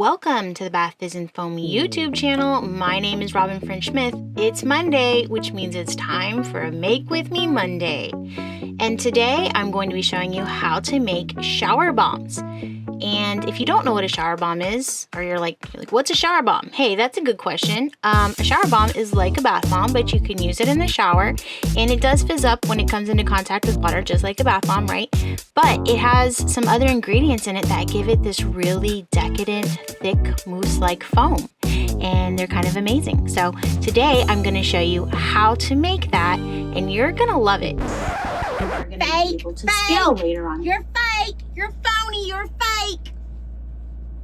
Welcome to the Bath Fizz and Foam YouTube channel. My name is Robin French Smith. It's Monday, which means it's time for a Make With Me Monday. And today I'm going to be showing you how to make shower bombs. And if you don't know what a shower bomb is, or you're like, what's a shower bomb? Hey, that's a good question. A shower bomb is like a bath bomb, but you can use it in the shower, and it does fizz up when it comes into contact with water, just like a bath bomb, right? But it has some other ingredients in it that give it this really decadent, thick, mousse-like foam, and they're kind of amazing. So today I'm going to show you how to make that, and you're going to love it. And we're going to be able to scale later on. You're fake. You're phony. You're fake.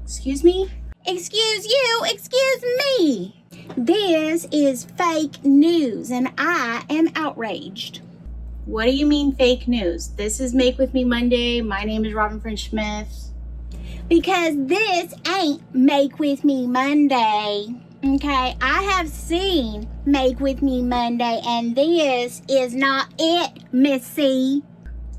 Excuse me? Excuse you. Excuse me. This is fake news, and I am outraged. What do you mean fake news? This is Make With Me Monday. My name is Robin French Smith. Because this ain't Make With Me Monday. Okay, I have seen Make With Me Monday, and this is not it, Missy.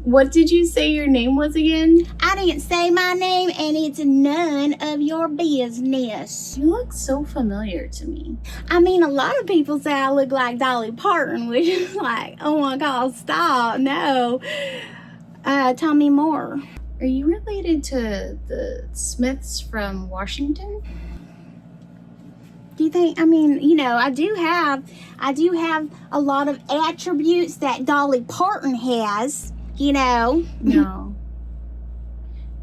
What did you say your name was again? I didn't say my name, and it's none of your business. You look so familiar to me. I mean, a lot of people say I look like Dolly Parton, which is like, oh my God, stop, no. Tell me more. Are you related to the Smiths from Washington? Do you think, I mean, you know, I do have a lot of attributes that Dolly Parton has, you know.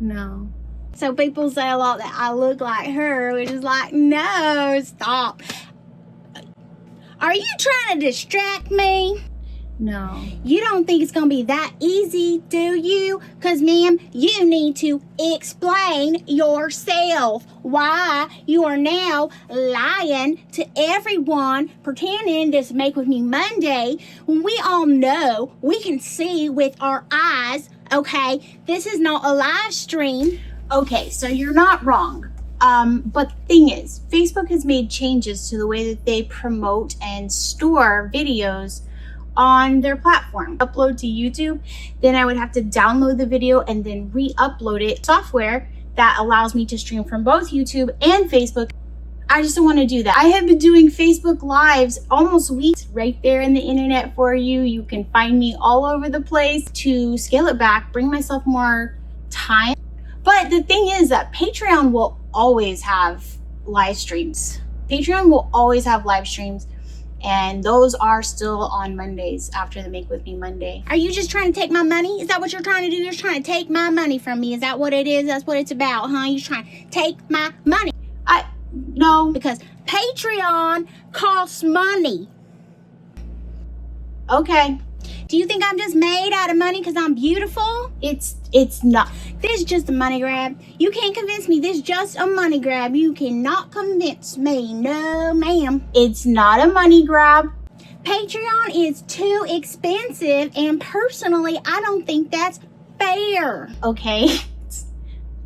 No. So people say a lot that I look like her, which is like, no, stop. Are you trying to distract me? No. You don't think it's going to be that easy, do you? Because, ma'am, you need to explain yourself why you are now lying to everyone, pretending this Make With Me Monday, when we all know, we can see with our eyes, okay, this is not a live stream. Okay, so you're not wrong. But the thing is, Facebook has made changes to the way that they promote and store videos on their platform. Upload to YouTube, then I would have to download the video and then re-upload it. Software that allows me to stream from both YouTube and Facebook. I just don't want to do that. I have been doing Facebook Lives almost weeks right there in the internet for you. You can find me all over the place. To scale it back, bring myself more time. But the thing is that Patreon will always have live streams. Patreon will always have live streams. And those are still on Mondays after the Make With Me Monday. Are you just trying to take my money? Is that what you're trying to do? You're trying to take my money from me. Is that what it is? That's what it's about, huh? You're trying to take my money. No. Because Patreon costs money. Okay. Do you think I'm just made out of money because I'm beautiful? It's not. This is just a money grab. You can't convince me. This is just a money grab. You cannot convince me. No, ma'am. It's not a money grab. Patreon is too expensive, and personally, I don't think that's fair. Okay.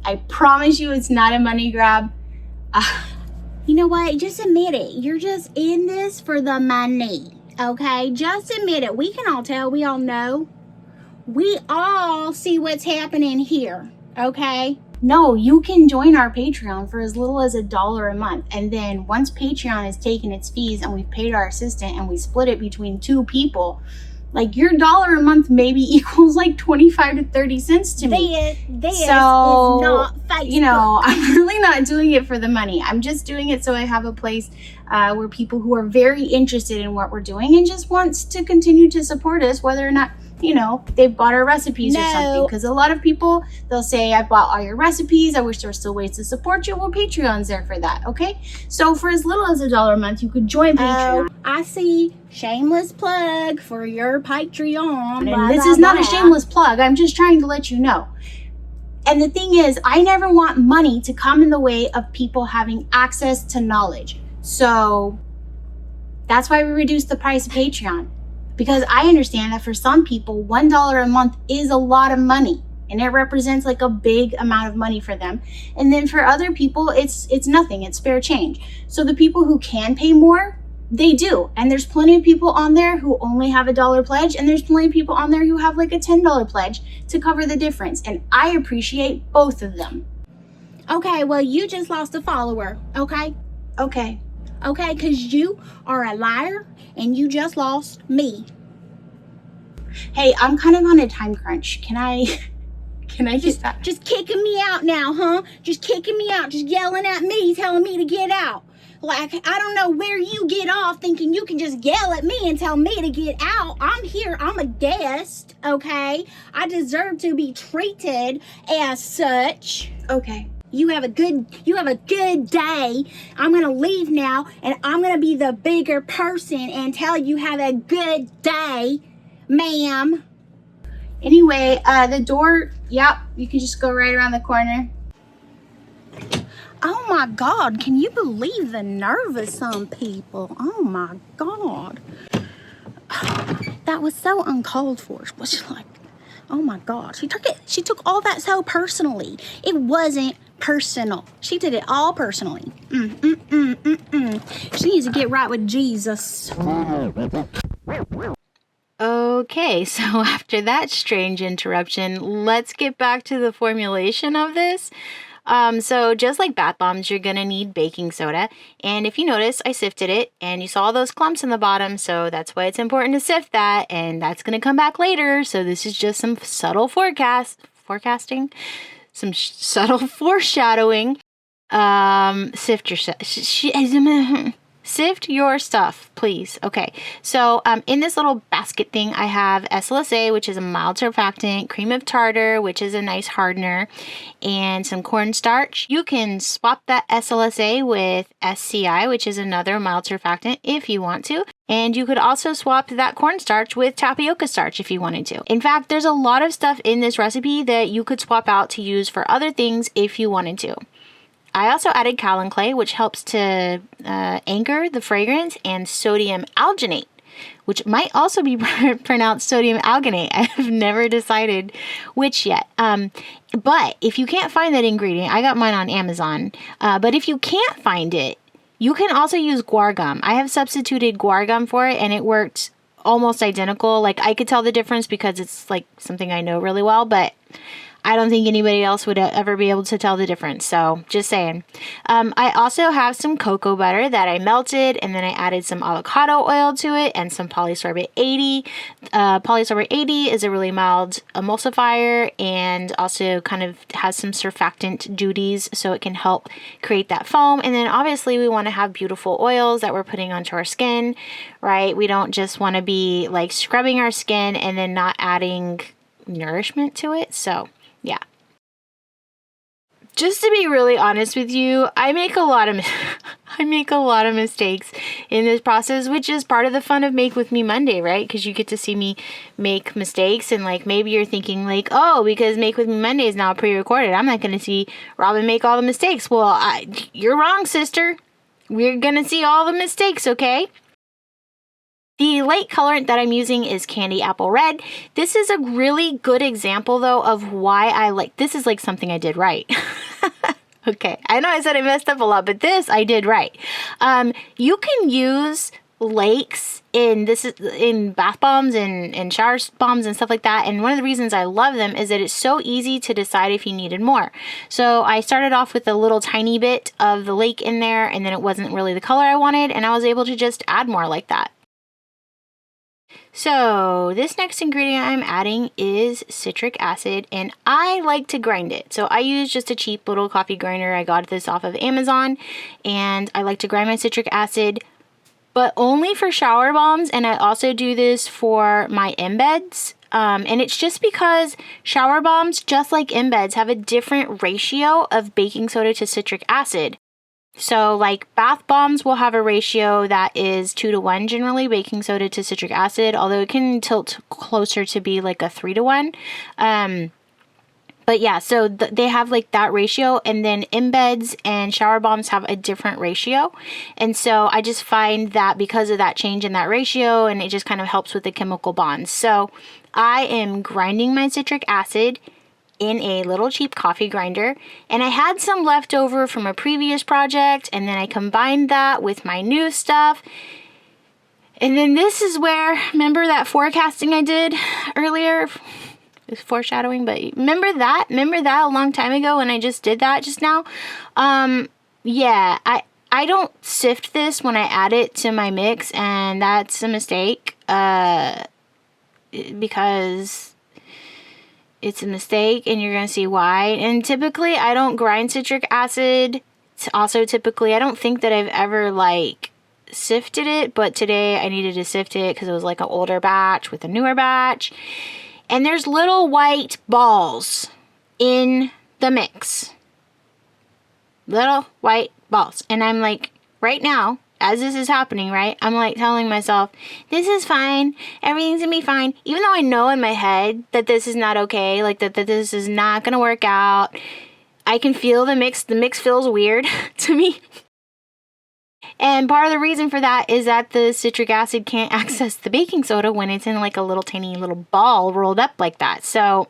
I promise you it's not a money grab. You know what? Just admit it. You're just in this for the money. Okay? Just admit it. We can all tell. We all know. We all see what's happening here. Okay? No, you can join our Patreon for as little as $1 a month. And then once Patreon has taken its fees and we've paid our assistant and we split it between 2 people, like your $1 a month maybe equals like 25 to 30 cents to me. This is not Facebook. You know, I'm really not doing it for the money. I'm just doing it so I have a place where people who are very interested in what we're doing and just wants to continue to support us, whether or not, you know, they've bought our recipes or something. Because a lot of people, they'll say, I bought all your recipes. I wish there were still ways to support you. Well, Patreon's there for that, okay? So for as little as $1 a month, you could join Patreon. I see. Shameless plug for your Patreon. And this is not a shameless plug. I'm just trying to let you know. And the thing is, I never want money to come in the way of people having access to knowledge. So that's why we reduced the price of Patreon. Because I understand that for some people, $1 a month is a lot of money. And it represents like a big amount of money for them. And then for other people, it's nothing. It's fair change. So the people who can pay more, they do. And there's plenty of people on there who only have $1 pledge. And there's plenty of people on there who have like a $10 pledge to cover the difference. And I appreciate both of them. Okay, well, you just lost a follower, okay? Okay. Okay, because you are a liar and you just lost me. Hey, I'm kind of on a time crunch. Can I just Just kicking me out now, huh? Just kicking me out, just yelling at me, telling me to get out. Like, I don't know where you get off thinking you can just yell at me and tell me to get out. I'm here, I'm a guest, okay? I deserve to be treated as such. Okay. You have a good day. I'm gonna leave now and I'm gonna be the bigger person and tell you have a good day, ma'am. Anyway, the door, yep, you can just go right around the corner. Oh my God, can you believe the nerve of some people? Oh my God. That was so uncalled for. Was like, oh my God. She took all that so personally. It wasn't personal. She did it all personally. She needs to get right with Jesus. Okay, so after that strange interruption, let's get back to the formulation of this. So just like bath bombs, you're gonna need baking soda. And if you notice, I sifted it and you saw those clumps in the bottom. So that's why it's important to sift that. And that's gonna come back later. So this is just some subtle forecasting, some subtle foreshadowing. Sift your stuff, please. Okay, so in this little basket thing, I have SLSA, which is a mild surfactant, cream of tartar, which is a nice hardener, and some cornstarch. You can swap that SLSA with SCI, which is another mild surfactant, if you want to. And you could also swap that cornstarch with tapioca starch if you wanted to. In fact, there's a lot of stuff in this recipe that you could swap out to use for other things if you wanted to. I also added kaolin clay, which helps to anchor the fragrance, and sodium alginate, which might also be pronounced sodium alginate. I have never decided which yet. But if you can't find that ingredient, I got mine on Amazon. But if you can't find it, you can also use guar gum. I have substituted guar gum for it, and it worked almost identical. Like, I could tell the difference because it's like something I know really well, but I don't think anybody else would ever be able to tell the difference. So just saying. I also have some cocoa butter that I melted, and then I added some avocado oil to it and some polysorbate 80. Polysorbate 80 is a really mild emulsifier and also kind of has some surfactant duties, so it can help create that foam. And then obviously we want to have beautiful oils that we're putting onto our skin, right? We don't just want to be like scrubbing our skin and then not adding nourishment to it. So yeah. Just to be really honest with you, I make a lot of mistakes in this process, which is part of the fun of Make With Me Monday, right? Because you get to see me make mistakes, and like maybe you're thinking like, oh, because Make With Me Monday is now pre-recorded, I'm not going to see Robin make all the mistakes. Well, you're wrong, sister. We're going to see all the mistakes, okay? The light colorant that I'm using is Candy Apple Red. This is a really good example, though, of why I like, this is like something I did right. Okay, I know I said I messed up a lot, but this I did right. You can use lakes in bath bombs and shower bombs and stuff like that. And one of the reasons I love them is that it's so easy to decide if you needed more. So I started off with a little tiny bit of the lake in there, and then it wasn't really the color I wanted, and I was able to just add more like that. So this next ingredient I'm adding is citric acid, and I like to grind it. So I use just a cheap little coffee grinder. I got this off of Amazon, and I like to grind my citric acid, but only for shower bombs, and I also do this for my embeds. And it's just because shower bombs, just like embeds, have a different ratio of baking soda to citric acid. So like bath bombs will have a ratio that is 2:1 generally, baking soda to citric acid, although it can tilt closer to be like a 3:1. But yeah, so they have like that ratio, and then embeds and shower bombs have a different ratio. And so I just find that because of that change in that ratio, and it just kind of helps with the chemical bonds. So I am grinding my citric acid in a little cheap coffee grinder, and I had some left over from a previous project, and then I combined that with my new stuff. And then this is where, remember that forecasting I did earlier? It's foreshadowing, but remember that? Remember that a long time ago when I just did that just now? Yeah, I don't sift this when I add it to my mix, and that's a mistake, because it's a mistake, and you're going to see why. And typically, I don't grind citric acid. Also, typically, I don't think that I've ever, like, sifted it, but today I needed to sift it because it was, like, an older batch with a newer batch. And there's little white balls in the mix. Little white balls. And I'm like, right now, as this is happening, right, I'm like telling myself, this is fine. Everything's gonna be fine. Even though I know in my head that this is not okay, like that this is not gonna work out. I can feel the mix. The mix feels weird to me. And part of the reason for that is that the citric acid can't access the baking soda when it's in like a little tiny little ball rolled up like that. So,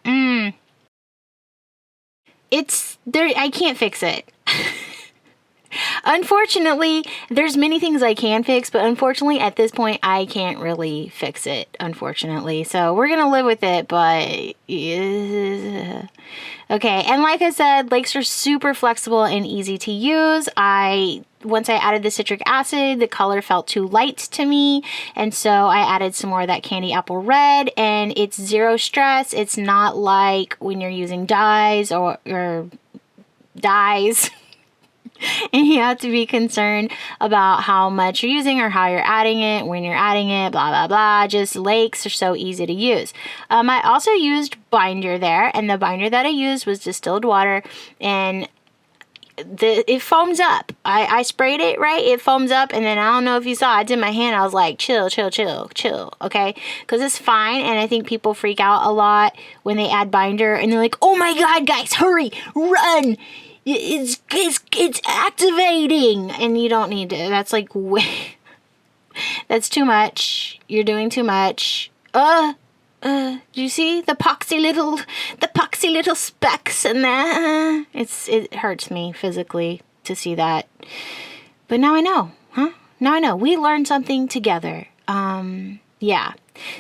it's there. I can't fix it. Unfortunately, there's many things I can fix, but unfortunately at this point I can't really fix it, unfortunately. So we're going to live with it, but okay. And like I said, lakes are super flexible and easy to use. Once I added the citric acid, the color felt too light to me, and so I added some more of that candy apple red, and it's zero stress. It's not like when you're using dyes or dyes. And you have to be concerned about how much you're using or how you're adding it, when you're adding it, blah, blah, blah. Just lakes are so easy to use. I also used binder there, and the binder that I used was distilled water, and it foams up. I sprayed it, right? It foams up, and then I don't know if you saw, I did my hand. I was like, chill, chill, chill, chill, okay? Because it's fine, and I think people freak out a lot when they add binder, and they're like, oh my God, guys, hurry, run! It's activating, and you don't need to. That's like that's too much. You're doing too much. Do you see the poxy little specks in there? It hurts me physically to see that. But now I know, huh? Now I know. We learned something together. Yeah.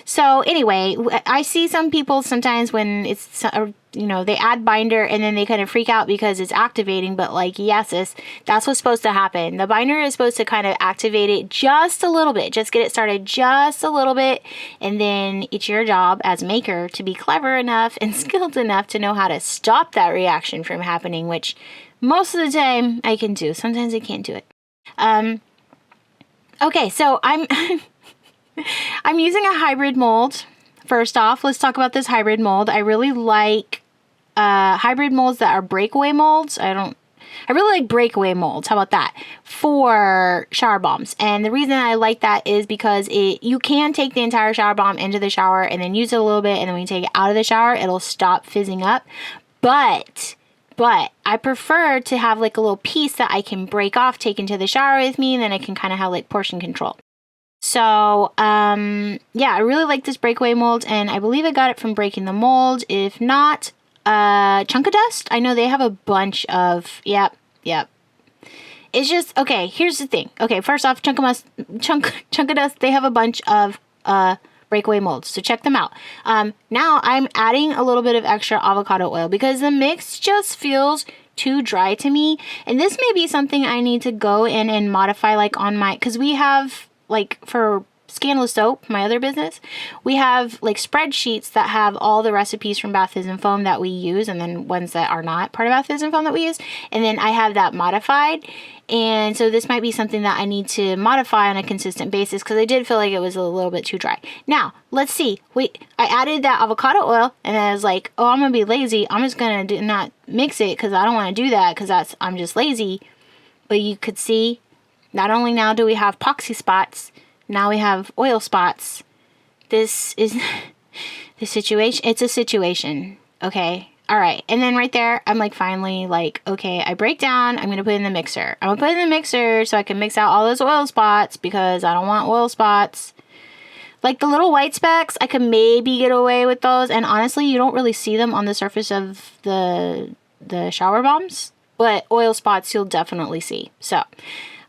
So anyway, I see some people sometimes when it's, they add binder and then they kind of freak out because it's activating. But like, yes, that's what's supposed to happen. The binder is supposed to kind of activate it just a little bit, just get it started just a little bit. And then it's your job as maker to be clever enough and skilled enough to know how to stop that reaction from happening, which most of the time I can do. Sometimes I can't do it. Okay, so I'm using a hybrid mold. First off, let's talk about this hybrid mold. I really like hybrid molds that are breakaway molds. I really like breakaway molds. How about that? For shower bombs. And the reason I like that is because you can take the entire shower bomb into the shower and then use it a little bit, and then when you take it out of the shower, it'll stop fizzing up. But I prefer to have like a little piece that I can break off, take into the shower with me, and then I can kind of have like portion control. So, yeah, I really like this breakaway mold, and I believe I got it from Breaking the Mold. If not, Chunkadust. I know they have a bunch of, yep. It's just, okay, here's the thing. Okay, first off, Chunkadust, they have a bunch of, breakaway molds, so check them out. Now I'm adding a little bit of extra avocado oil because the mix just feels too dry to me, and this may be something I need to go in and modify, like on because we have, like for Scandalous Soap, my other business, we have like spreadsheets that have all the recipes from Bath Fizz and Foam that we use, and then ones that are not part of Bath Fizz and Foam that we use, and then I have that modified. And so this might be something that I need to modify on a consistent basis because I did feel like it was a little bit too dry. Now, let's see. Wait, I added that avocado oil, and then I was like, oh, I'm going to be lazy. I'm just going to not mix it because I don't want to do that because I'm just lazy. But you could see, not only now do we have poxy spots, now we have oil spots. This is the situation. It's a situation. Okay. All right. And then right there, I'm like, finally, like, okay, I break down. I'm going to put it in the mixer. I'm going to put it in the mixer so I can mix out all those oil spots because I don't want oil spots. Like the little white specks, I could maybe get away with those. And honestly, you don't really see them on the surface of the shower bombs. But oil spots, you'll definitely see. So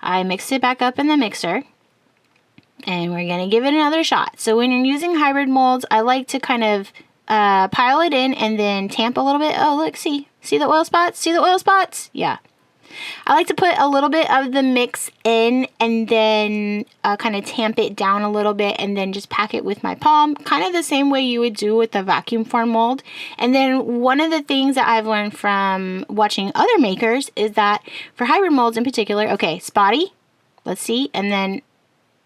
I mixed it back up in the mixer. And we're going to give it another shot. So when you're using hybrid molds, I like to kind of pile it in and then tamp a little bit. Oh, look, see the oil spots? See the oil spots? Yeah. I like to put a little bit of the mix in and then kind of tamp it down a little bit and then just pack it with my palm, kind of the same way you would do with the vacuum form mold. And then one of the things that I've learned from watching other makers is that for hybrid molds in particular, okay, spotty, let's see, and then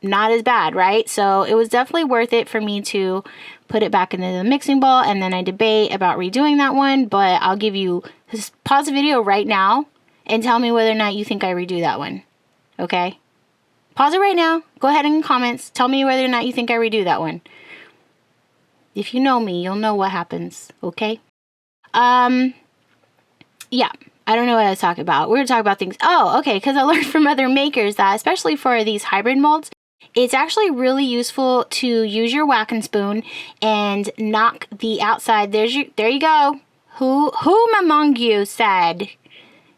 not as bad, right? So it was definitely worth it for me to put it back into the mixing bowl, and then I debate about redoing that one, but I'll give you, just pause the video right now and tell me whether or not you think I redo that one, okay? Pause it right now. Go ahead in the comments. Tell me whether or not you think I redo that one. If you know me, you'll know what happens, okay? Yeah, I don't know what I was talking about. We were talking about things. Oh, okay, because I learned from other makers that, especially for these hybrid molds, it's actually really useful to use your whacking spoon and knock the outside. There you go. Whom among you said,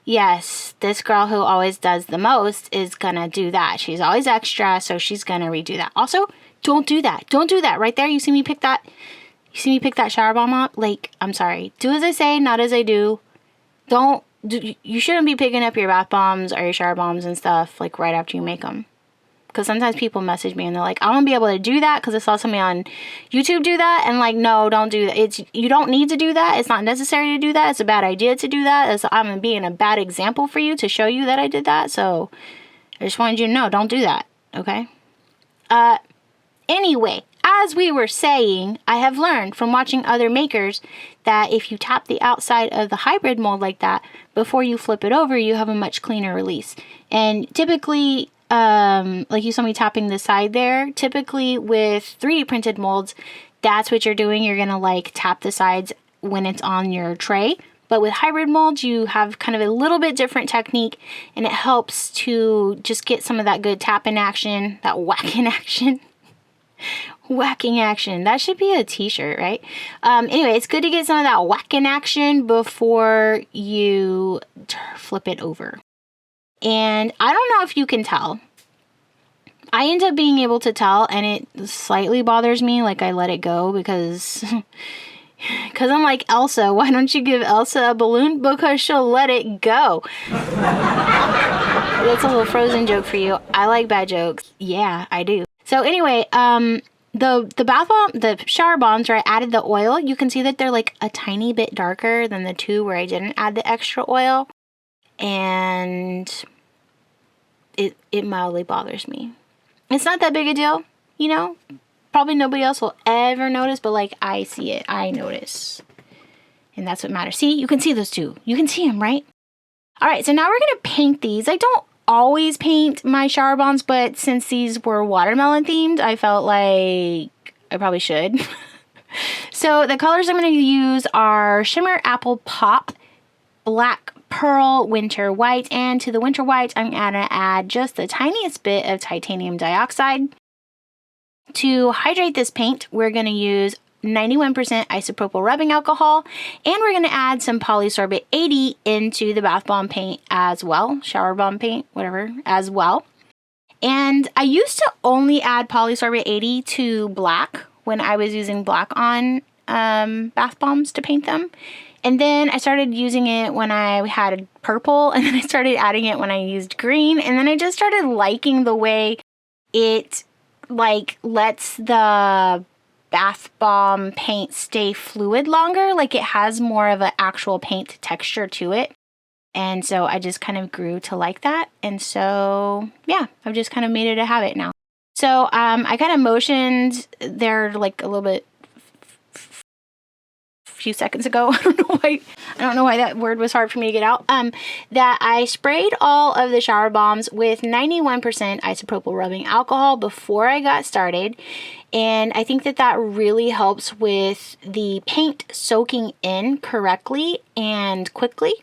yes, this girl who always does the most is gonna do that. She's always extra, so she's gonna redo that. Also, don't do that. Don't do that. Right there, you see me pick that? You see me pick that shower bomb up? Like, I'm sorry. Do as I say, not as I do. You shouldn't be picking up your bath bombs or your shower bombs and stuff, like, right after you make them. Because sometimes people message me and they're like, I want to be able to do that because I saw somebody on YouTube do that. And like, no, don't do that. You don't need to do that. It's not necessary to do that. It's a bad idea to do that. I'm being a bad example for you to show you that I did that. So I just wanted you to know, don't do that. Okay. Anyway, as we were saying, I have learned from watching other makers that if you tap the outside of the hybrid mold like that, before you flip it over, you have a much cleaner release. And typically, like you saw me tapping the side there, typically with 3D printed molds, that's what you're doing. You're going to like tap the sides when it's on your tray. But with hybrid molds, you have kind of a little bit different technique, and it helps to just get some of that good tapping action, that whacking action. Whacking action. That should be a t-shirt, right? Anyway, it's good to get some of that whacking action before you flip it over. And I don't know if you can tell. I end up being able to tell, and it slightly bothers me, like I let it go because I'm like, Elsa, why don't you give Elsa a balloon? Because she'll let it go. That's a little Frozen joke for you. I like bad jokes. Yeah, I do. So anyway, the bath bomb, the shower bombs where I added the oil, you can see that they're like a tiny bit darker than the two where I didn't add the extra oil. And it mildly bothers me. It's not that big a deal, you know? Probably nobody else will ever notice, but like I see it, I notice. And that's what matters. See, you can see those two. You can see them, right? All right, so now we're gonna paint these. I don't always paint my shower bombs, but since these were watermelon themed, I felt like I probably should. So the colors I'm gonna use are Shimmer Apple Pop, Black Pearl Winter White, and to the Winter White, I'm gonna add just the tiniest bit of titanium dioxide. To hydrate this paint, we're gonna use 91% isopropyl rubbing alcohol, and we're gonna add some polysorbate 80 into the bath bomb paint as well, shower bomb paint, whatever, as well. And I used to only add polysorbate 80 to black when I was using black on bath bombs to paint them. And then I started using it when I had purple, and then I started adding it when I used green, and then I just started liking the way it like lets the bath bomb paint stay fluid longer, like it has more of an actual paint texture to it. And so I just kind of grew to like that. And so yeah, I've just kind of made it a habit now. So I kind of motioned there like a little bit few seconds ago. I don't know why that word was hard for me to get out. That I sprayed all of the shower bombs with 91% isopropyl rubbing alcohol before I got started. And I think that really helps with the paint soaking in correctly and quickly.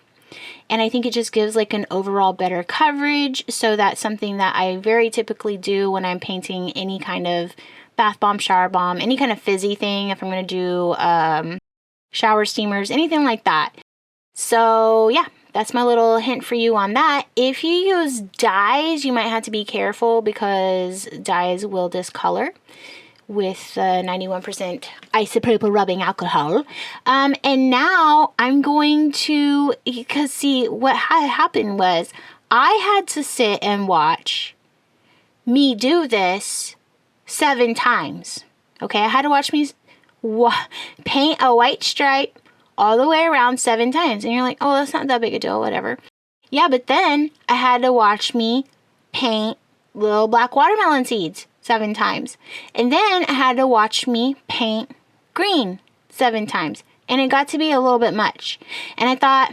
And I think it just gives like an overall better coverage. So that's something that I very typically do when I'm painting any kind of bath bomb, shower bomb, any kind of fizzy thing. If I'm going to do shower steamers, anything like that. So yeah, that's my little hint for you on that. If you use dyes, you might have to be careful because dyes will discolor. with 91% isopropyl rubbing alcohol. And now I'm going to, because see, what had happened was I had to sit and watch me do this 7 times. Okay, I had to watch me paint a white stripe all the way around 7 times. And you're like, oh, that's not that big a deal, whatever. Yeah, but then I had to watch me paint little black watermelon seeds 7 times. And then I had to watch me paint green 7 times. And it got to be a little bit much. And I thought,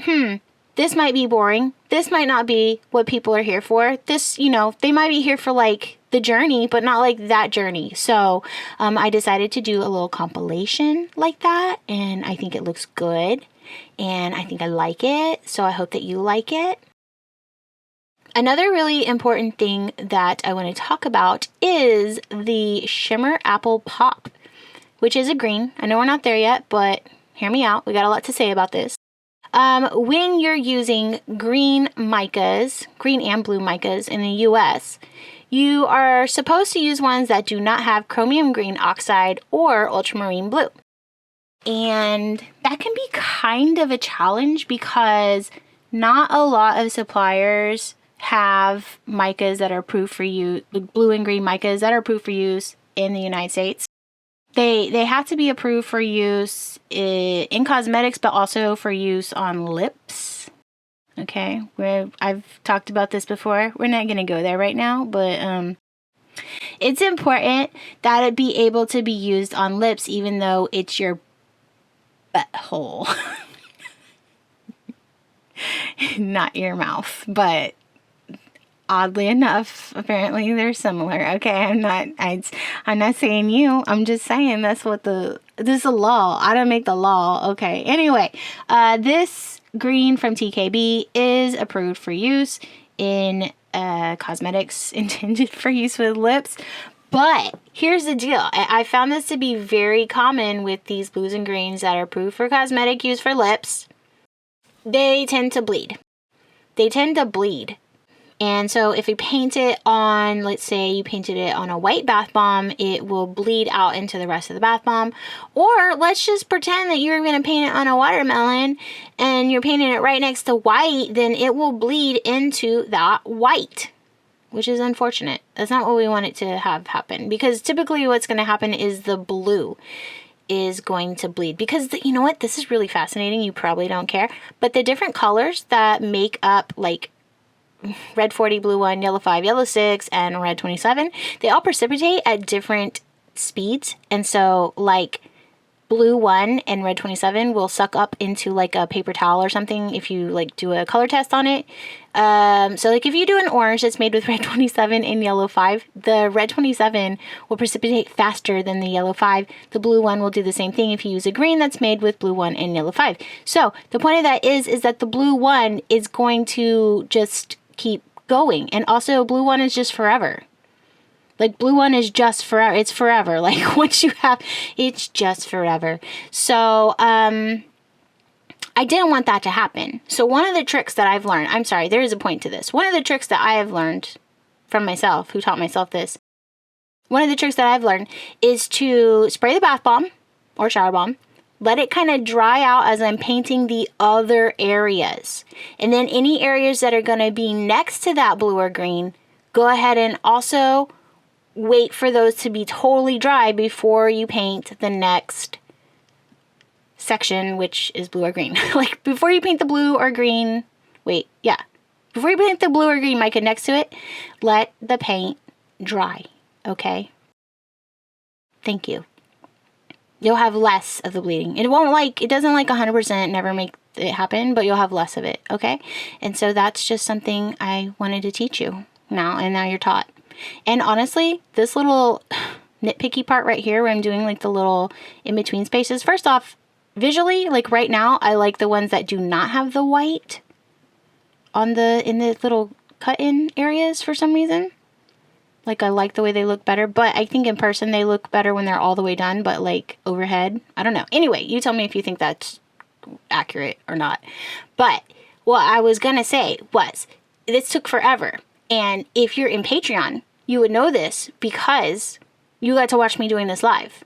this might be boring. This might not be what people are here for. This, they might be here for like the journey, but not like that journey. So I decided to do a little compilation like that. And I think it looks good. And I think I like it. So I hope that you like it. Another really important thing that I want to talk about is the Shimmer Apple Pop, which is a green. I know we're not there yet, but hear me out. We got a lot to say about this. When you're using green micas, green and blue micas in the US, you are supposed to use ones that do not have chromium green oxide or ultramarine blue. And that can be kind of a challenge because not a lot of suppliers have micas that are approved for use, blue and green micas that are approved for use in the United States. They have to be approved for use in cosmetics, but also for use on lips. Okay, I've talked about this before. We're not going to go there right now, but it's important that it be able to be used on lips, even though it's your butthole. Not your mouth, but oddly enough, apparently they're similar. Okay, I'm not saying you. I'm just saying that's what this is a law. I don't make the law. Okay. Anyway, this green from TKB is approved for use in cosmetics intended for use with lips. But here's the deal. I found this to be very common with these blues and greens that are approved for cosmetic use for lips. They tend to bleed. And so if you paint it on, let's say you painted it on a white bath bomb, it will bleed out into the rest of the bath bomb. Or let's just pretend that you're going to paint it on a watermelon and you're painting it right next to white, then it will bleed into that white, which is unfortunate. That's not what we want it to have happen, because typically what's going to happen is the blue is going to bleed, because you know what? This is really fascinating. You probably don't care, but the different colors that make up like red 40, blue 1, yellow 5, yellow 6, and red 27, they all precipitate at different speeds. And so like blue 1 and red 27 will suck up into like a paper towel or something if you like do a color test on it. So like if you do an orange that's made with red 27 and yellow 5, the red 27 will precipitate faster than the yellow 5. The blue 1 will do the same thing if you use a green that's made with blue 1 and yellow 5. So the point of that is that the blue 1 is going to just keep going. And also blue 1 is just forever. Like blue 1 is just forever. It's forever. Like once you have, it's just forever. So, I didn't want that to happen. So one of the tricks that I've learned, I'm sorry, there is a point to this. One of the tricks that I have learned from myself, who taught myself this, one of the tricks that I've learned is to spray the bath bomb or shower bomb, let it kind of dry out as I'm painting the other areas. And then any areas that are going to be next to that blue or green, go ahead and also wait for those to be totally dry before you paint the next section, which is blue or green. Like before you paint the blue or green, before you paint the blue or green mica next to it, let the paint dry, okay? Thank you. You'll have less of the bleeding. It doesn't 100% never make it happen, but you'll have less of it, okay? And so that's just something I wanted to teach you now, and now you're taught. And honestly, this little nitpicky part right here where I'm doing like the little in-between spaces, first off, visually, like right now, I like the ones that do not have the white in the little cut-in areas for some reason. Like I like the way they look better, but I think in person they look better when they're all the way done, but like overhead, I don't know. Anyway, you tell me if you think that's accurate or not. But what I was gonna say was, this took forever. And if you're in Patreon, you would know this because you got to watch me doing this live.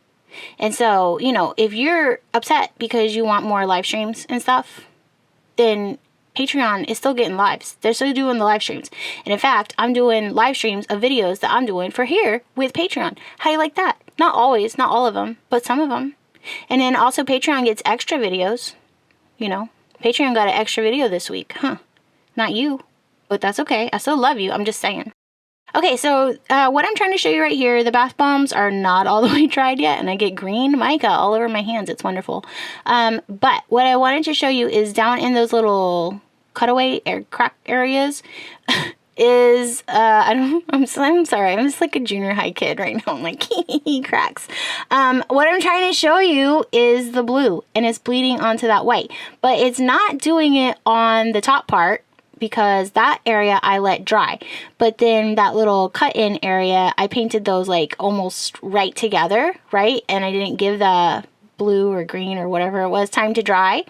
And so, you know, if you're upset because you want more live streams and stuff, then Patreon is still getting lives. They're still doing the live streams. And in fact, I'm doing live streams of videos that I'm doing for here with Patreon. How do you like that? Not always, not all of them, but some of them. And then also Patreon gets extra videos. You know, Patreon got an extra video this week. Huh. Not you, but that's okay. I still love you. I'm just saying. Okay, so what I'm trying to show you right here, the bath bombs are not all the way dried yet, and I get green mica all over my hands. It's wonderful. But what I wanted to show you is down in those little cutaway crack areas is, I'm sorry, I'm just like a junior high kid right now. I'm like, cracks. What I'm trying to show you is the blue, and it's bleeding onto that white, but it's not doing it on the top part, because that area I let dry. But then that little cut-in area, I painted those like almost right together, right? And I didn't give the blue or green or whatever it was time to dry.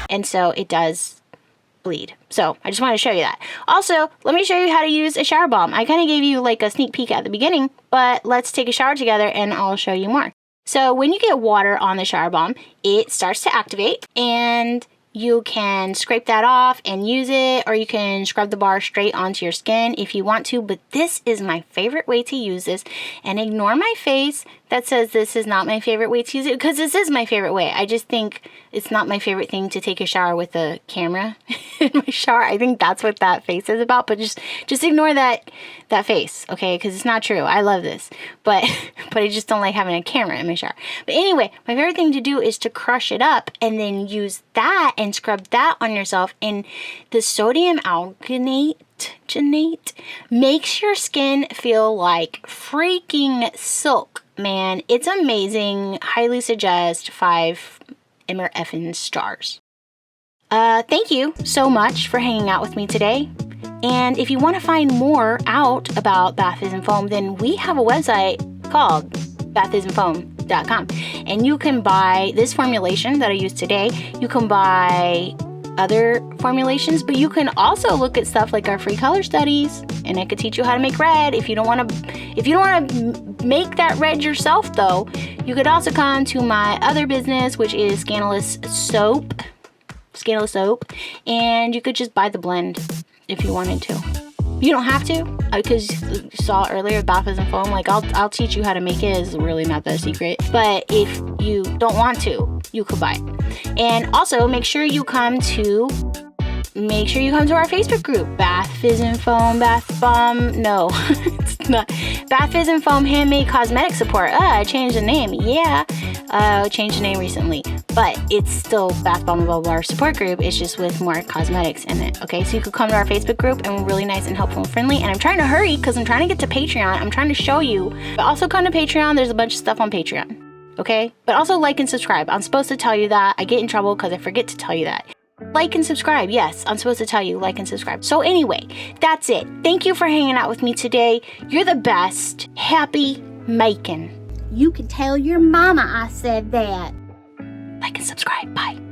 And so it does bleed. So I just want to show you that. Also, let me show you how to use a shower bomb. I kind of gave you like a sneak peek at the beginning, but let's take a shower together and I'll show you more. So when you get water on the shower bomb, it starts to activate, and you can scrape that off and use it, or you can scrub the bar straight onto your skin if you want to, but this is my favorite way to use this. And ignore my face that says this is not my favorite way to use it, because this is my favorite way. I just think it's not my favorite thing to take a shower with a camera in my shower. I think that's what that face is about, but just ignore that face, okay? Because it's not true. I love this, but I just don't like having a camera in my shower. But anyway, my favorite thing to do is to crush it up and then use that and scrub that on yourself. And the sodium alginate makes your skin feel like freaking silk. Man, it's amazing. Highly suggest 5 effing stars. Thank you so much for hanging out with me today. And if you want to find more out about Bath Fizz and Foam, then we have a website called bathfizzandfoam.com. And you can buy this formulation that I used today. You can buy other formulations, but you can also look at stuff like our free color studies, and I could teach you how to make red. If you don't want to make that red yourself though, you could also come to my other business, which is Scandalous Soap, and you could just buy the blend if you wanted to. You don't have to, because you saw earlier Bath Fizz and Foam, like I'll teach you how to make it. It's really not that secret. But if you don't want to, you could buy it. And also make sure you come to our Facebook group, Bath Fizz and Foam, it's not Bath Fizz and Foam Handmade Cosmetic Support. I changed the name. Yeah, changed the name recently, but it's still Bath Bomb Blah Blah Support Group. It's just with more cosmetics in it. Okay, so you could come to our Facebook group, and we're really nice and helpful and friendly. And I'm trying to hurry because I'm trying to get to Patreon. I'm trying to show you. But also come to Patreon. There's a bunch of stuff on Patreon. Okay, but also like and subscribe. I'm supposed to tell you that. I get in trouble because I forget to tell you that. Like and subscribe. Yes, I'm supposed to tell you, like and subscribe. So anyway, that's it. Thank you for hanging out with me today. You're the best. Happy making. You can tell your mama I said that. Like and subscribe. Bye.